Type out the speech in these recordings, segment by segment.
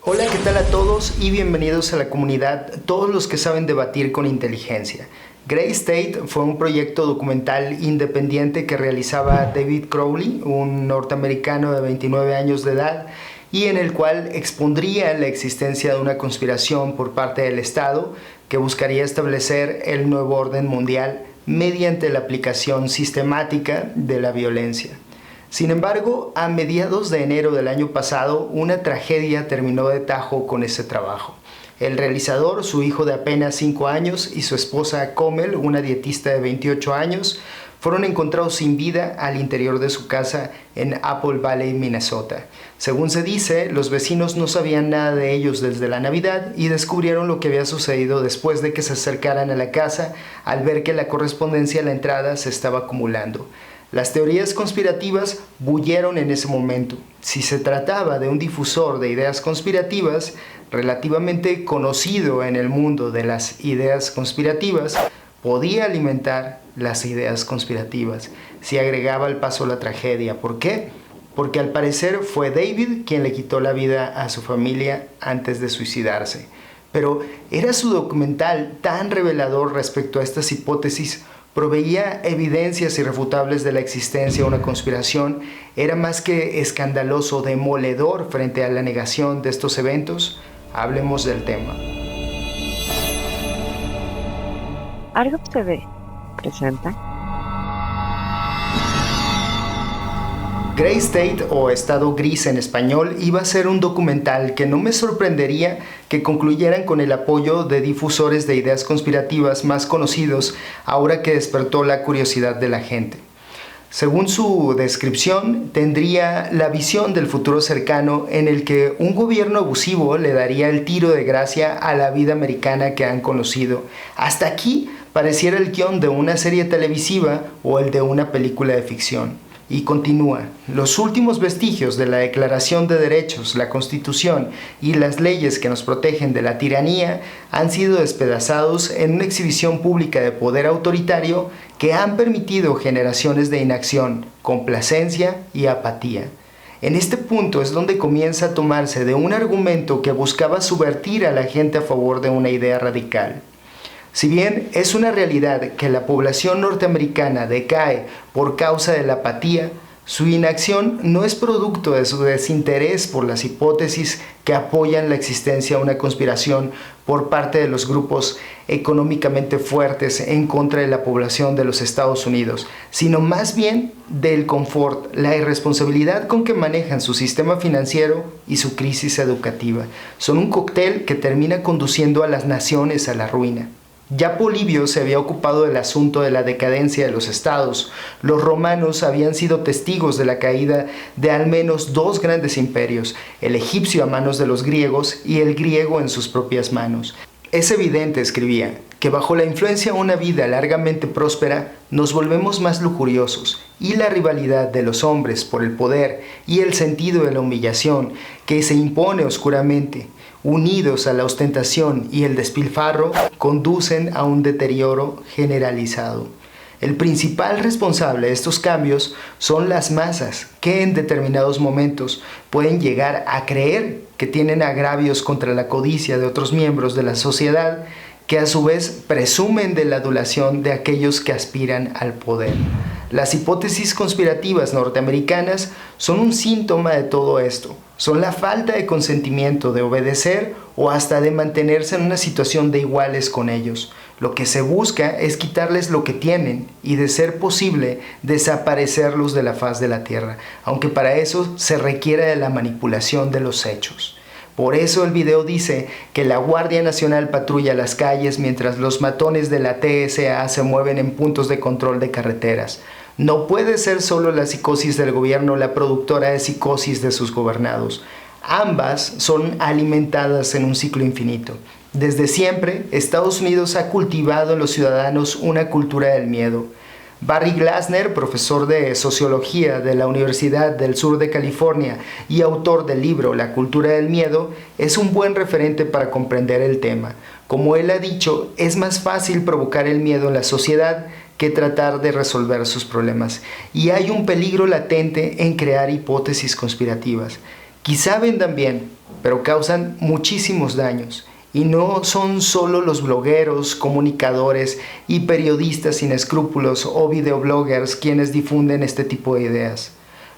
Hola, ¿qué tal a todos? Y bienvenidos a la comunidad, todos los que saben debatir con inteligencia. Grey State fue un proyecto documental independiente que realizaba David Crowley, un norteamericano de 29 años de edad, y en el cual expondría la existencia de una conspiración por parte del Estado que buscaría establecer el nuevo orden mundial mediante la aplicación sistemática de la violencia. Sin embargo, a mediados de enero del año pasado, una tragedia terminó de tajo con ese trabajo. El realizador, su hijo de apenas 5 años y su esposa Comel, una dietista de 28 años, fueron encontrados sin vida al interior de su casa en Apple Valley, Minnesota. Según se dice, los vecinos no sabían nada de ellos desde la Navidad y descubrieron lo que había sucedido después de que se acercaran a la casa al ver que la correspondencia a la entrada se estaba acumulando. Las teorías conspirativas bullieron en ese momento. Si se trataba de un difusor de ideas conspirativas, relativamente conocido en el mundo de las ideas conspirativas, podía alimentar las ideas conspirativas si agregaba al paso la tragedia. ¿Por qué? Porque al parecer fue David quien le quitó la vida a su familia antes de suicidarse. Pero ¿era su documental tan revelador respecto a estas hipótesis? ¿Proveía evidencias irrefutables de la existencia de una conspiración? ¿Era más que escandaloso, demoledor frente a la negación de estos eventos? Hablemos del tema. Argo TV presenta Grey State, o Estado Gris en español, iba a ser un documental que no me sorprendería que concluyeran con el apoyo de difusores de ideas conspirativas más conocidos ahora que despertó la curiosidad de la gente. Según su descripción, tendría la visión del futuro cercano en el que un gobierno abusivo le daría el tiro de gracia a la vida americana que han conocido. Hasta aquí pareciera el guión de una serie televisiva o el de una película de ficción. Y continúa, los últimos vestigios de la Declaración de Derechos, la Constitución y las leyes que nos protegen de la tiranía han sido despedazados en una exhibición pública de poder autoritario que han permitido generaciones de inacción, complacencia y apatía. En este punto es donde comienza a tomarse de un argumento que buscaba subvertir a la gente a favor de una idea radical. Si bien es una realidad que la población norteamericana decae por causa de la apatía, su inacción no es producto de su desinterés por las hipótesis que apoyan la existencia de una conspiración por parte de los grupos económicamente fuertes en contra de la población de los Estados Unidos, sino más bien del confort, la irresponsabilidad con que manejan su sistema financiero y su crisis educativa. Son un cóctel que termina conduciendo a las naciones a la ruina. Ya Polibio se había ocupado del asunto de la decadencia de los estados. Los romanos habían sido testigos de la caída de al menos 2 grandes imperios, el egipcio a manos de los griegos y el griego en sus propias manos. Es evidente, escribía, que bajo la influencia de una vida largamente próspera nos volvemos más lujuriosos y la rivalidad de los hombres por el poder y el sentido de la humillación que se impone oscuramente, unidos a la ostentación y el despilfarro, conducen a un deterioro generalizado. El principal responsable de estos cambios son las masas, que en determinados momentos pueden llegar a creer que tienen agravios contra la codicia de otros miembros de la sociedad, que a su vez presumen de la adulación de aquellos que aspiran al poder. Las hipótesis conspirativas norteamericanas son un síntoma de todo esto. Son la falta de consentimiento de obedecer o hasta de mantenerse en una situación de iguales con ellos. Lo que se busca es quitarles lo que tienen y, de ser posible, desaparecerlos de la faz de la tierra, aunque para eso se requiere de la manipulación de los hechos. Por eso el video dice que la Guardia Nacional patrulla las calles mientras los matones de la TSA se mueven en puntos de control de carreteras. No puede ser solo la psicosis del gobierno la productora de psicosis de sus gobernados. Ambas son alimentadas en un ciclo infinito. Desde siempre, Estados Unidos ha cultivado en los ciudadanos una cultura del miedo. Barry Glassner, profesor de Sociología de la Universidad del Sur de California y autor del libro La cultura del miedo, es un buen referente para comprender el tema. Como él ha dicho, es más fácil provocar el miedo en la sociedad que tratar de resolver sus problemas, y hay un peligro latente en crear hipótesis conspirativas. Quizá vendan bien, pero causan muchísimos daños. Y no son solo los blogueros, comunicadores y periodistas sin escrúpulos o videobloggers quienes difunden este tipo de ideas.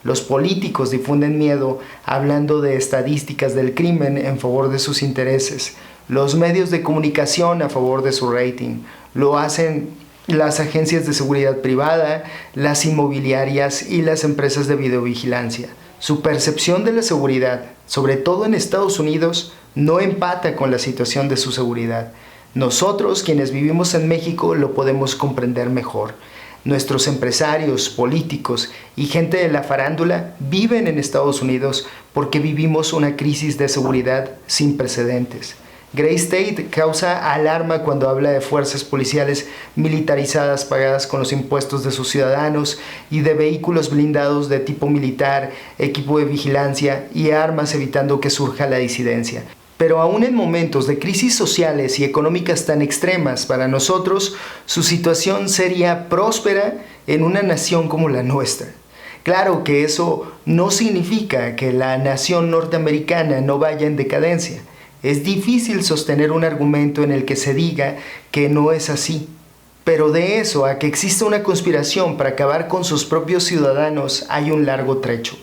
Los políticos difunden miedo hablando de estadísticas del crimen en favor de sus intereses. Los medios de comunicación a favor de su rating. Lo hacen las agencias de seguridad privada, las inmobiliarias y las empresas de videovigilancia. Su percepción de la seguridad, sobre todo en Estados Unidos, no empata con la situación de su seguridad. Nosotros, quienes vivimos en México, lo podemos comprender mejor. Nuestros empresarios, políticos y gente de la farándula viven en Estados Unidos porque vivimos una crisis de seguridad sin precedentes. Gray State causa alarma cuando habla de fuerzas policiales militarizadas pagadas con los impuestos de sus ciudadanos y de vehículos blindados de tipo militar, equipo de vigilancia y armas evitando que surja la disidencia. Pero aún en momentos de crisis sociales y económicas tan extremas para nosotros, su situación sería próspera en una nación como la nuestra. Claro que eso no significa que la nación norteamericana no vaya en decadencia. Es difícil sostener un argumento en el que se diga que no es así. Pero de eso a que exista una conspiración para acabar con sus propios ciudadanos hay un largo trecho.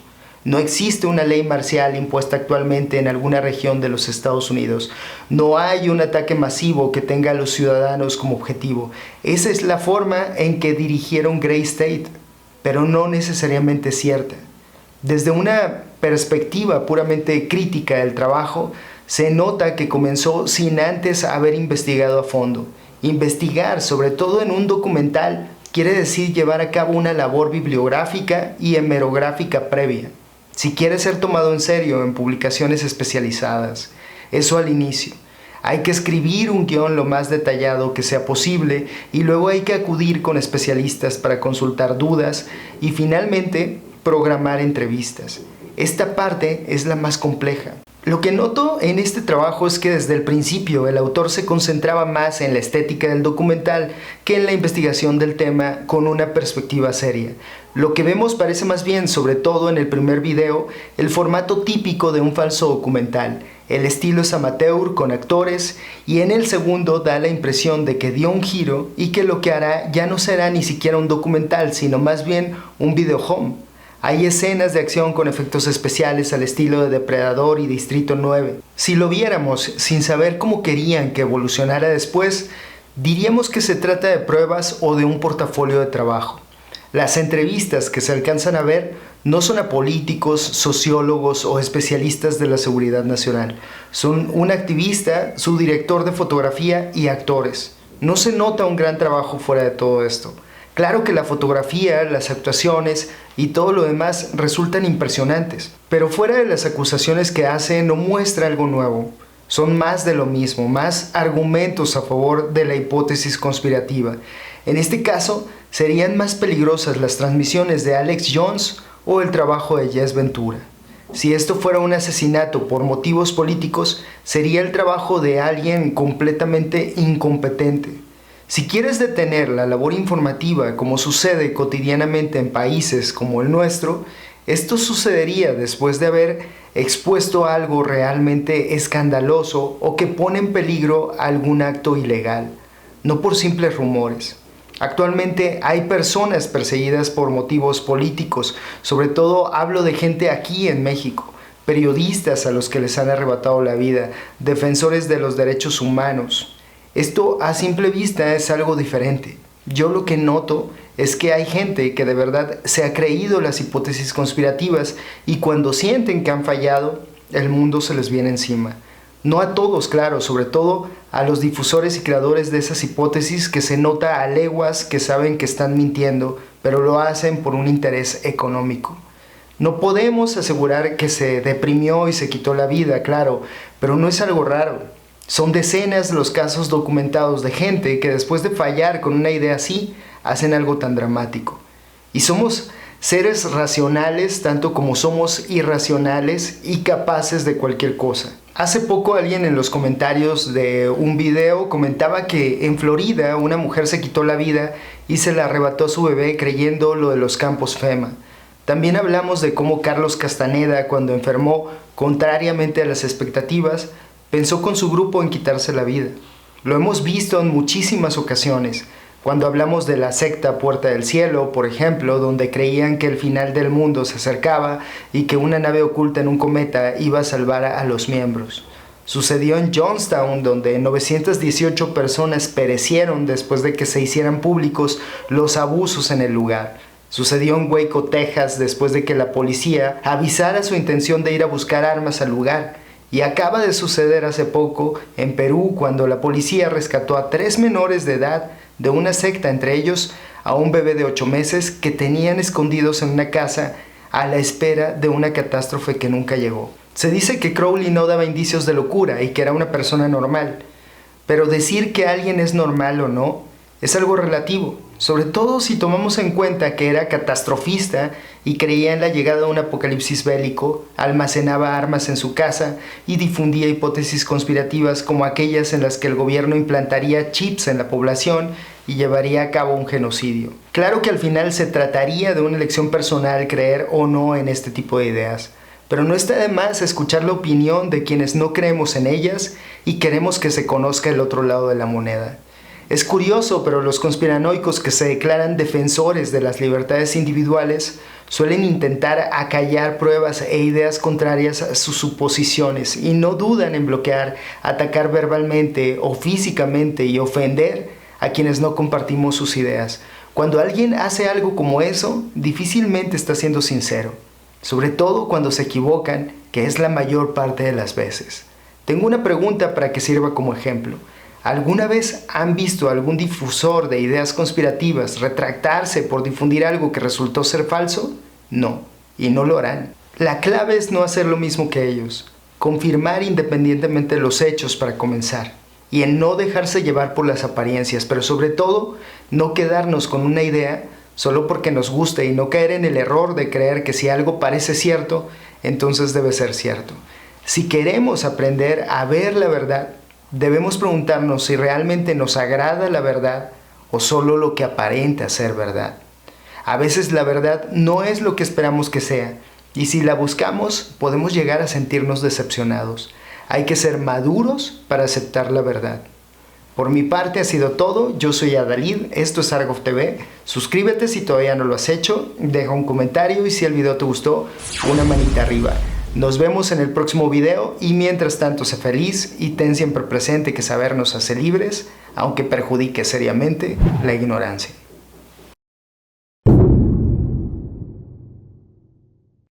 No existe una ley marcial impuesta actualmente en alguna región de los Estados Unidos. No hay un ataque masivo que tenga a los ciudadanos como objetivo. Esa es la forma en que dirigieron Gray State, pero no necesariamente cierta. Desde una perspectiva puramente crítica del trabajo, se nota que comenzó sin antes haber investigado a fondo. Investigar, sobre todo en un documental, quiere decir llevar a cabo una labor bibliográfica y hemerográfica previa. Si quiere ser tomado en serio en publicaciones especializadas, eso al inicio. Hay que escribir un guión lo más detallado que sea posible y luego hay que acudir con especialistas para consultar dudas y finalmente programar entrevistas. Esta parte es la más compleja. Lo que noto en este trabajo es que desde el principio el autor se concentraba más en la estética del documental que en la investigación del tema con una perspectiva seria. Lo que vemos parece más bien, sobre todo en el primer video, el formato típico de un falso documental. El estilo es amateur con actores y en el segundo da la impresión de que dio un giro y que lo que hará ya no será ni siquiera un documental, sino más bien un video home. Hay escenas de acción con efectos especiales al estilo de Depredador y Distrito 9. Si lo viéramos sin saber cómo querían que evolucionara después, diríamos que se trata de pruebas o de un portafolio de trabajo. Las entrevistas que se alcanzan a ver no son a políticos, sociólogos o especialistas de la seguridad nacional. Son un activista, su director de fotografía y actores. No se nota un gran trabajo fuera de todo esto. Claro que la fotografía, las actuaciones y todo lo demás resultan impresionantes, pero fuera de las acusaciones que hace no muestra algo nuevo. Son más de lo mismo, más argumentos a favor de la hipótesis conspirativa. En este caso, serían más peligrosas las transmisiones de Alex Jones o el trabajo de Jess Ventura. Si esto fuera un asesinato por motivos políticos, sería el trabajo de alguien completamente incompetente. Si quieres detener la labor informativa como sucede cotidianamente en países como el nuestro, esto sucedería después de haber expuesto algo realmente escandaloso o que pone en peligro algún acto ilegal, no por simples rumores. Actualmente hay personas perseguidas por motivos políticos, sobre todo hablo de gente aquí en México, periodistas a los que les han arrebatado la vida, defensores de los derechos humanos. Esto a simple vista es algo diferente. Yo lo que noto es que hay gente que de verdad se ha creído las hipótesis conspirativas y cuando sienten que han fallado, el mundo se les viene encima. No a todos, claro, sobre todo a los difusores y creadores de esas hipótesis que se nota a leguas que saben que están mintiendo, pero lo hacen por un interés económico. No podemos asegurar que se deprimió y se quitó la vida, claro, pero no es algo raro. Son decenas los casos documentados de gente que después de fallar con una idea así, hacen algo tan dramático. Y somos seres racionales tanto como somos irracionales y capaces de cualquier cosa. Hace poco alguien en los comentarios de un video comentaba que en Florida una mujer se quitó la vida y se la arrebató a su bebé creyendo lo de los campos FEMA. También hablamos de cómo Carlos Castaneda, cuando enfermó, contrariamente a las expectativas, pensó con su grupo en quitarse la vida. Lo hemos visto en muchísimas ocasiones, cuando hablamos de la secta Puerta del Cielo, por ejemplo, donde creían que el final del mundo se acercaba y que una nave oculta en un cometa iba a salvar a los miembros. Sucedió en Johnstown, donde 918 personas perecieron después de que se hicieran públicos los abusos en el lugar. Sucedió en Waco, Texas, después de que la policía avisara su intención de ir a buscar armas al lugar. Y acaba de suceder hace poco en Perú, cuando la policía rescató a 3 menores de edad de una secta, entre ellos a un bebé de 8 meses que tenían escondidos en una casa a la espera de una catástrofe que nunca llegó. Se dice que Crowley no daba indicios de locura y que era una persona normal, pero decir que alguien es normal o no es algo relativo, sobre todo si tomamos en cuenta que era catastrofista y creía en la llegada de un apocalipsis bélico, almacenaba armas en su casa y difundía hipótesis conspirativas como aquellas en las que el gobierno implantaría chips en la población y llevaría a cabo un genocidio. Claro que al final se trataría de una elección personal creer o no en este tipo de ideas, pero no está de más escuchar la opinión de quienes no creemos en ellas y queremos que se conozca el otro lado de la moneda. Es curioso, pero los conspiranoicos que se declaran defensores de las libertades individuales suelen intentar acallar pruebas e ideas contrarias a sus suposiciones y no dudan en bloquear, atacar verbalmente o físicamente y ofender a quienes no compartimos sus ideas. Cuando alguien hace algo como eso, difícilmente está siendo sincero, sobre todo cuando se equivocan, que es la mayor parte de las veces. Tengo una pregunta para que sirva como ejemplo. ¿Alguna vez han visto a algún difusor de ideas conspirativas retractarse por difundir algo que resultó ser falso? No, y no lo harán. La clave es no hacer lo mismo que ellos, confirmar independientemente de los hechos para comenzar, y en no dejarse llevar por las apariencias, pero sobre todo, no quedarnos con una idea solo porque nos guste y no caer en el error de creer que si algo parece cierto, entonces debe ser cierto. Si queremos aprender a ver la verdad, debemos preguntarnos si realmente nos agrada la verdad o solo lo que aparenta ser verdad. A veces la verdad no es lo que esperamos que sea, y si la buscamos podemos llegar a sentirnos decepcionados. Hay que ser maduros para aceptar la verdad. Por mi parte ha sido todo. Yo soy Adalid, esto es Argov TV. Suscríbete si todavía no lo has hecho, deja un comentario y si el video te gustó, una manita arriba. Nos vemos en el próximo video y mientras tanto sé feliz y ten siempre presente que saber nos hace libres, aunque perjudique seriamente la ignorancia.